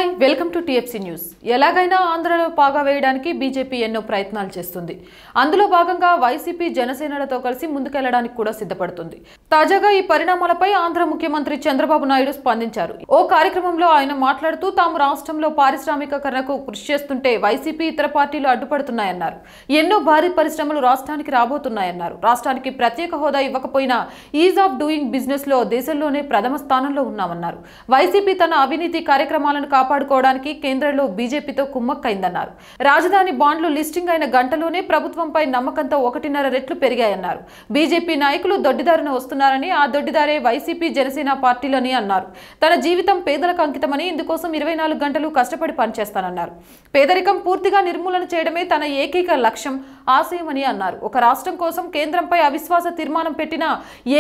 Hi welcome to TFC news. ఎలాగైనా ఆంధ్రలో పాగా వేయడానికి బీజేపీ ఎన్నో ప్రయత్నాలు చేస్తుంది. అందులో భాగంగా వైసీపీ జనసేనలతో కలిసి ముందుకెళ్లడానికి కూడా సిద్ధపడుతుంది. తాజాగా ఈ పరిణామాలపై ఆంధ్ర ముఖ్యమంత్రి చంద్రబాబు నాయుడు స్పందించారు. ఓ కార్యక్రమంలో ఆయన మాట్లాడుతూ తాము రాష్ట్రంలో పారిశ్రామికీకరణకు కృషి చేస్తుంటే వైసీపీ ఇతర పార్టీలు అడ్డుపడుతున్నాయన్నారు. ఎన్నో భారీ పరిశ్రమలు రాష్ట్రానికి రాబోతున్నాయన్నారు. రాష్ట్రానికి ప్రత్యేక హోదా ఇవ్వకపోయినా ఈజ్ ఆఫ్ డూయింగ్ బిజినెస్ లో దేశంలోనే ప్రథమ స్థానంలో ఉన్నామన్నారు. వైసీపీ తన అవినీతి కార్యక్రమాలను కాపాడుకోవడానికి కేంద్రంలో బీజేపీతో కుమ్మక్కైందన్నారు. రాజధాని బాండ్లు లిస్టింగ్ అయిన గంటలోనే ప్రభుత్వంపై నమ్మకంతో 1.5 రెట్లు పెరిగాయన్నారు. బీజేపీ నాయకులు దొడ్డిదారిన వస్తున్నారని, ఆ దొడ్డిదారే వైసీపీ జనసేన పార్టీలని అన్నారు. తన జీవితం పేదలకు అంకితమని, ఇందుకోసం 24 గంటలు కష్టపడి పనిచేస్తానన్నారు. పేదరికం పూర్తిగా నిర్మూలన చేయడమే తన ఏకైక లక్ష్యం, ఆశయమని అన్నారు. ఒక రాష్ట్రం కోసం కేంద్రంపై అవిశ్వాస తీర్మానం పెట్టిన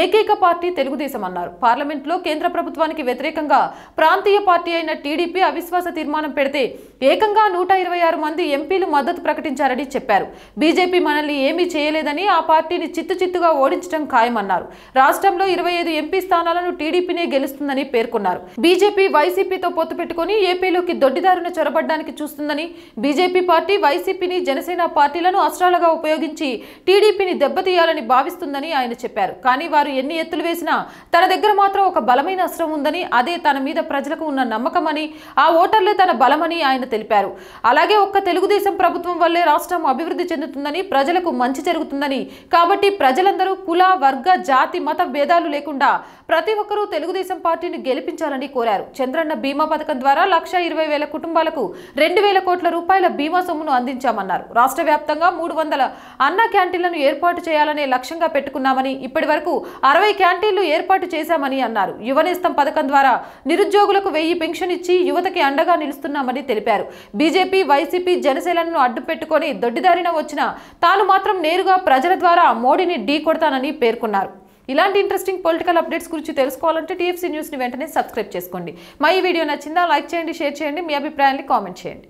ఏకైక పార్టీ తెలుగుదేశం అన్నారు. పార్లమెంట్లో కేంద్ర ప్రభుత్వానికి వ్యతిరేకంగా ప్రాంతీయ పార్టీ అయిన టీడీపీ అవిశ్వాస తీర్మానం పెడితే ఏకంగా 126 మంది ఎంపీలు మద్దతు ప్రకటించారని చెప్పారు. బీజేపీ మనల్ని ఏమీ చేయలేదని, ఆ పార్టీని చిత్తుచిత్తుగా ఓడించడం ఖాయమన్నారు. రాష్ట్రంలో 25 ఎంపీ స్థానాలను టీడీపీనే గెలుస్తుందని పేర్కొన్నారు. బీజేపీ వైసీపీతో పొత్తు పెట్టుకుని ఏపీలోకి దొడ్డిదారున చొరబడ్డానికి చూస్తుందని, బీజేపీ పార్టీ వైసీపీని జనసేన పార్టీలను అస్త్రాలుగా ఉపయోగించి టీడీపీని దెబ్బతీయాలని భావిస్తుందని ఆయన చెప్పారు. కానీ వారు ఎన్ని ఎత్తులు వేసినా తన దగ్గర మాత్రం ఒక బలమైన అస్త్రం ఉందని, అదే తన మీద ప్రజలకు ఉన్న నమ్మకమని, ఆ ఓటర్లే తన బలమని ఆయన తెలిపారు. అలాగే ఒక్క తెలుగుదేశం ప్రభుత్వం వల్లే రాష్ట్రం అభివృద్ధి చెందుతుందని, ప్రజలకు మంచి జరుగుతుందని, కాబట్టి ప్రజలందరూ కుల, వర్గ, జాతి, మత భేదాలు లేకుండా ప్రతి ఒక్కరూ తెలుగుదేశం పార్టీని గెలిపించాలని కోరారు. చంద్రన్న బీమా పథకం ద్వారా 1,20,000 కుటుంబాలకు 2,000 కోట్ల రూపాయల బీమా సొమ్మును అందించామన్నారు. రాష్ట్ర వ్యాప్తంగా 300 అన్న క్యాంటీన్లను ఏర్పాటు చేయాలనే లక్ష్యంగా పెట్టుకున్నామని, ఇప్పటి వరకు 60 క్యాంటీన్లు ఏర్పాటు చేశామని అన్నారు. యువనేస్తం పథకం ద్వారా నిరుద్యోగులకు 1000 పెన్షన్ ఇచ్చి యువతకి అండగా నిలుస్తున్నామని తెలిపారు. బీజేపీ, వైసీపీ, జనసేనలను అడ్డు పెట్టుకుని దొడ్డిదారిన వచ్చిన తాను మాత్రం నేరుగా ప్రజల ద్వారా మోడీని ఢీ కొడతానని పేర్కొన్నారు. ఇలాంటి ఇంట్రెస్టింగ్ పొలిటికల్ అప్డేట్స్ గురించి తెలుసుకోవాలంటే టీఎఫ్సీ న్యూస్ని వెంటనే సబ్స్క్రైబ్ చేసుకోండి. మా ఈ వీడియో నచ్చిందా? లైక్ చేయండి, షేర్ చేయండి, మీ అభిప్రాయాన్ని కామెంట్ చేయండి.